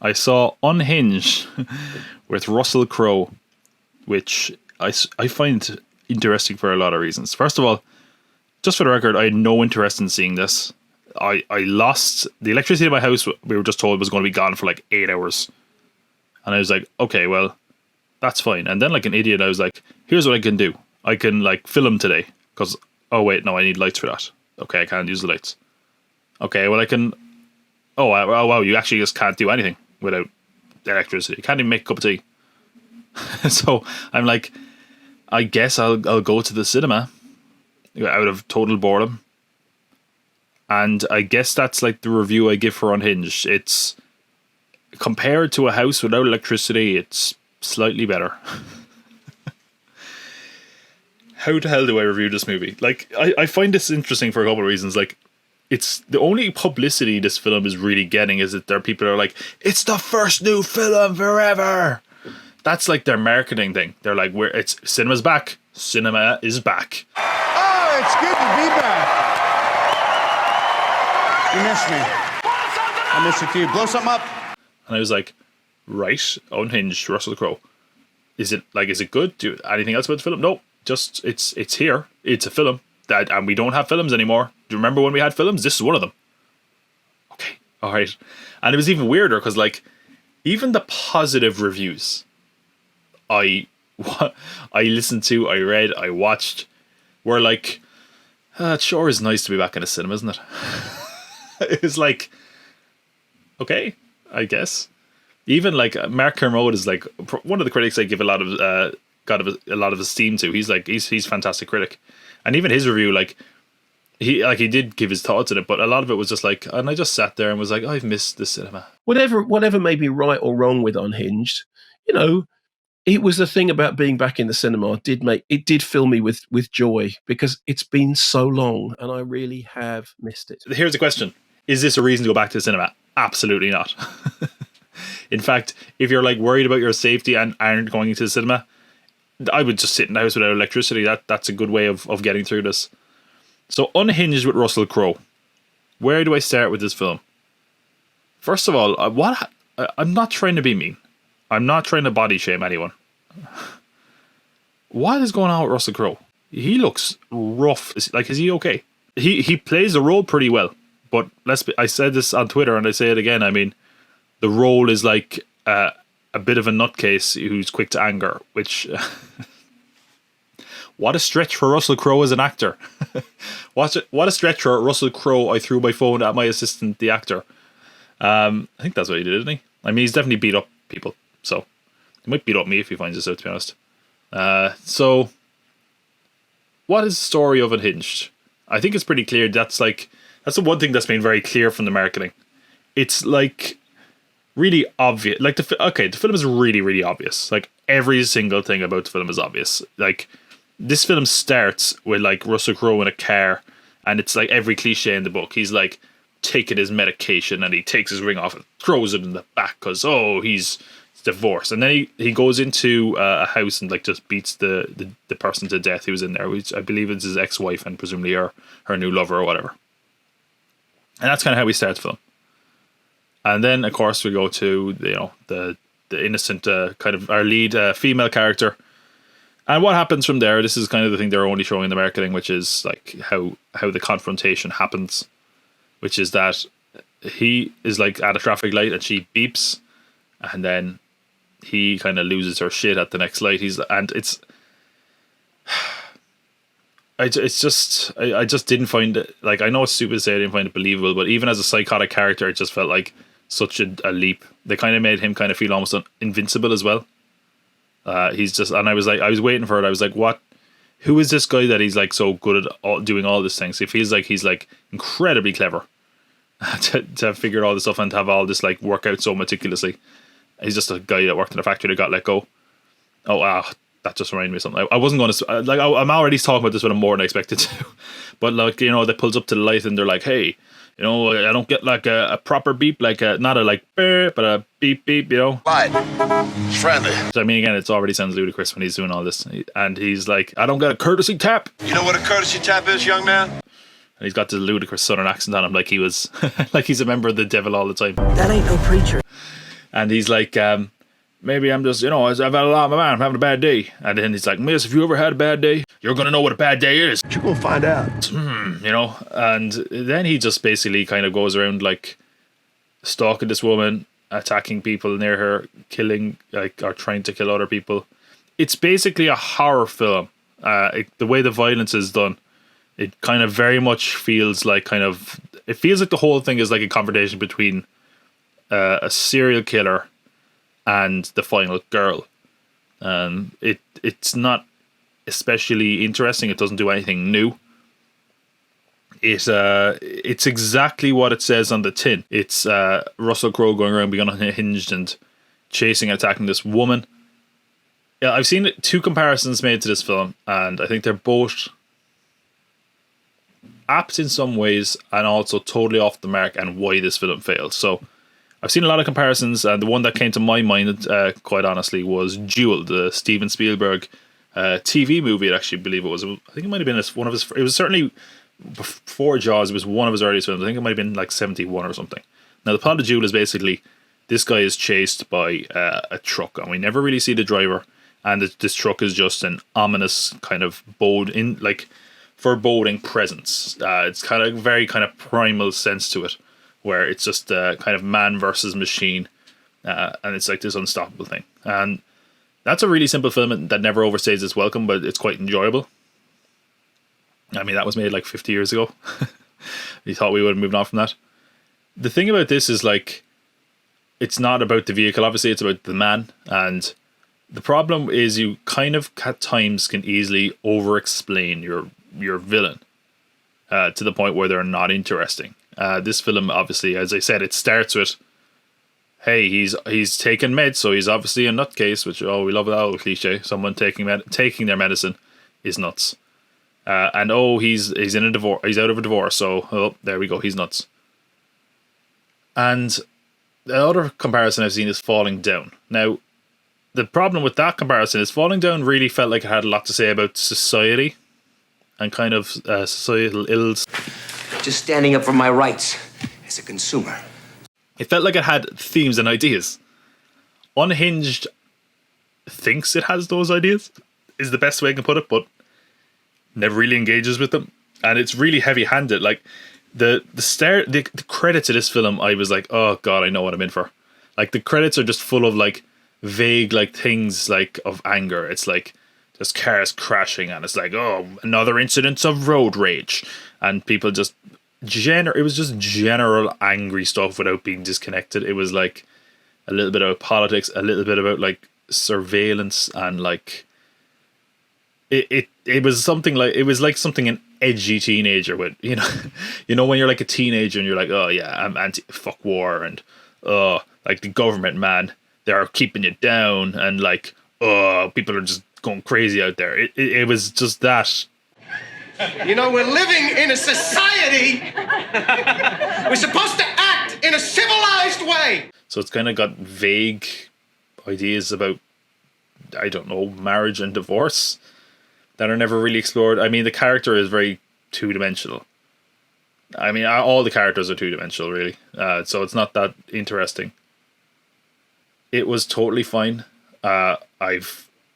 I saw Unhinged with Russell Crowe, which I find interesting for a lot of reasons. First of all, just for the record, I had no interest in seeing this. I lost the electricity in my house. We were just told was going to be gone for like 8 hours. And I was like, okay, well, that's fine. And then like an idiot, I was like, here's what I can do. I can like film today. Because, oh wait, no, I need lights for that. Okay, I can't use the lights. Okay, well I can... Oh, wow, you actually just can't do anything without electricity. You can't even make a cup of tea. So I'm like, I guess I'll go to the cinema out of total boredom. And I guess that's like the review I give for Unhinged. It's compared to a house without electricity, it's slightly better. How the hell do I review this movie? Like, I find this interesting for a couple of reasons. Like, it's the only publicity this film is really getting is that there are people that are like, it's the first new film forever. That's like their marketing thing. They're like, it's cinema's back. Cinema is back. Oh, it's good to be back. You missed me. I missed you too. Blow something up. And I was like, right, Unhinged, Russell Crowe. Is it good? Do anything else about the film? No, just it's here. It's a film. And we don't have films anymore. Do you remember when we had films? This is one of them. Okay, all right. And it was even weirder because like even the positive reviews I listened to, I read, I watched were like, it sure is nice to be back in a cinema, isn't it? It was like, okay, I guess. Even like Mark Kermode is like one of the critics I give a lot of esteem to. He's like he's a fantastic critic, and even his review, like he did give his thoughts on it, but a lot of it was just like, and I just sat there and was like, I've missed the cinema. Whatever may be right or wrong with Unhinged, you know, it was the thing about being back in the cinema did fill me with joy because it's been so long and I really have missed it. Here's the question: is this a reason to go back to the cinema? Absolutely not. In fact, if you're like worried about your safety and aren't going into the cinema, I would just sit in the house without electricity. That's a good way of getting through this. So Unhinged with Russell Crowe. Where do I start with this film? First of all, I'm not trying to be mean. I'm not trying to body shame anyone. What is going on with Russell Crowe? He looks rough. Is he okay? He plays the role pretty well. But I said this on Twitter and I say it again. I mean, the role is like a bit of a nutcase who's quick to anger, which... what a stretch for Russell Crowe as an actor. What a stretch for Russell Crowe. I threw my phone at my assistant, the actor. I think that's what he did, didn't he? I mean, he's definitely beat up people. So, he might beat up me if he finds this out, to be honest. So, what is the story of Unhinged? I think it's pretty clear. That's the one thing that's been very clear from the marketing. It's like really obvious. Like the film is really, really obvious. Like every single thing about the film is obvious. Like this film starts with like Russell Crowe in a car, and it's like every cliche in the book. He's like taking his medication and he takes his ring off and throws it in the back because he's divorced, and then he goes into a house and like just beats the person to death who's in there, which I believe is his ex-wife and presumably her new lover or whatever. And that's kind of how we start the film. And then of course we go to the innocent kind of our lead female character, and what happens from there. This is kind of the thing they're only showing in the marketing, which is like how the confrontation happens, which is that he is like at a traffic light and she beeps, and then he kind of loses her shit at the next light. I just didn't find it, like, I know it's stupid to say I didn't find it believable, but even as a psychotic character, it just felt like such a leap. They kind of made him kind of feel almost invincible as well. He's just, and I was waiting for it. I was like, what? Who is this guy that he's like so good at doing all these things? He feels like he's like incredibly clever to figure all this stuff and to have all this like work out so meticulously. He's just a guy that worked in a factory that got let go. Oh wow, that just reminded me of something. I wasn't going to like. I'm already talking about this with more than I expected to, but like that pulls up to the light and they're like, hey, I don't get like a proper beep, like not a like but a beep beep, Light. It's friendly. So I mean, again, it already sounds ludicrous when he's doing all this, and he's like, I don't get a courtesy tap. You know what a courtesy tap is, young man? And he's got the ludicrous southern accent on him, like he was, like he's a member of the devil all the time. That ain't no preacher. And he's like, maybe I'm just, I've had a lot on my mind, I'm having a bad day. And then he's like, miss, if you ever had a bad day, you're going to know what a bad day is. You're gonna find out. And then he just basically kind of goes around like stalking this woman, attacking people near her, killing, or trying to kill other people. It's basically a horror film. The way the violence is done, it kind of very much feels like it feels like the whole thing is like a confrontation between a serial killer and the final girl. It's not especially interesting. It doesn't do anything new. It's exactly what it says on the tin. It's Russell Crowe going around being unhinged and chasing and attacking this woman. Yeah, I've seen two comparisons made to this film, and I think they're both apt in some ways and also totally off the mark, and why this film failed. So I've seen a lot of comparisons, and the one that came to my mind, quite honestly, was Jewel, the Steven Spielberg TV movie. I actually believe it was. I think it might have been one of his. It was certainly before Jaws. It was one of his earliest films. I think it might have been like 71 or something. Now the plot of Jewel is basically this guy is chased by a truck, and we never really see the driver. And this truck is just an ominous kind of foreboding presence. It's kind of very kind of primal sense to it, where it's just kind of man versus machine, and it's like this unstoppable thing. And that's a really simple film that never overstays its welcome, but it's quite enjoyable. I mean, that was made like 50 years ago. You thought we would have moved on from that. The thing about this is like, it's not about the vehicle. Obviously, it's about the man, and the problem is you kind of at times can easily over-explain your villain to the point where they're not interesting. This film, obviously, as I said, it starts with, hey, he's taking meds, so he's obviously a nutcase, which, we love that old cliche. Someone taking their medicine is nuts. And he's in a divorce. He's out of a divorce, so there we go. He's nuts. And the other comparison I've seen is Falling Down. Now, the problem with that comparison is Falling Down really felt like it had a lot to say about society and kind of societal ills. Just standing up for my rights as a consumer. It felt like it had themes and ideas. Unhinged thinks it has those ideas, is the best way I can put it, but never really engages with them. And it's really heavy-handed. Like, the credits of this film, I was like, oh god, I know what I'm in for. Like, the credits are just full of like vague like things like of anger. It's like just cars crashing, and it's like, oh, another incident of road rage, and people just it was just general angry stuff without being disconnected. It was like a little bit about politics, a little bit about like surveillance, and like it was something like, it was like something an edgy teenager would, you know when you're like a teenager and you're like, oh yeah, I'm anti fuck war, and like the government, man, they're keeping you down, and like, people are just going crazy out there. It was just that. You know, we're living in a society. We're supposed to act in a civilized way. So it's kind of got vague ideas about, I don't know, marriage and divorce that are never really explored. I mean, the character is very two-dimensional. I mean, all the characters are two-dimensional, really. So it's not that interesting. It was totally fine. I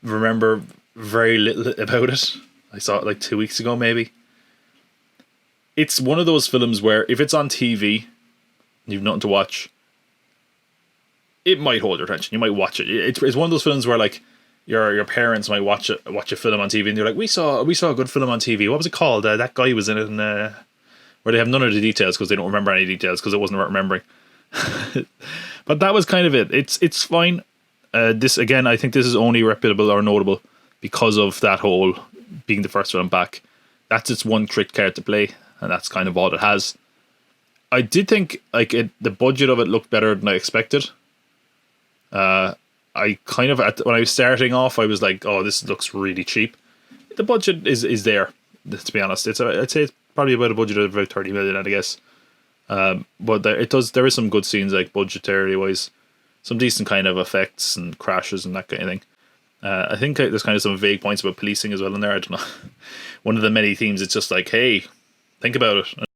remember very little about it. I saw it like 2 weeks ago, maybe. It's one of those films where if it's on TV and you've nothing to watch, it might hold your attention. You might watch it. It's one of those films where like your parents might watch a film on TV and they're like, we saw a good film on TV. What was it called? That guy was in it, and where they have none of the details because they don't remember any details because it wasn't worth remembering. But that was kind of it. It's fine. This again, I think this is only reputable or notable because of that whole being the first film back. That's its one trick card to play, and that's kind of all it has. I did think like the budget of it looked better than I expected. I kind of when I was starting off, I was like, "Oh, this looks really cheap." The budget is there, to be honest. I'd say it's probably about a budget of about 30 million, I guess. But there is some good scenes, like budgetary wise, some decent kind of effects and crashes and that kind of thing. I think there's kind of some vague points about policing as well in there. I don't know. One of the many themes, it's just like, hey, think about it.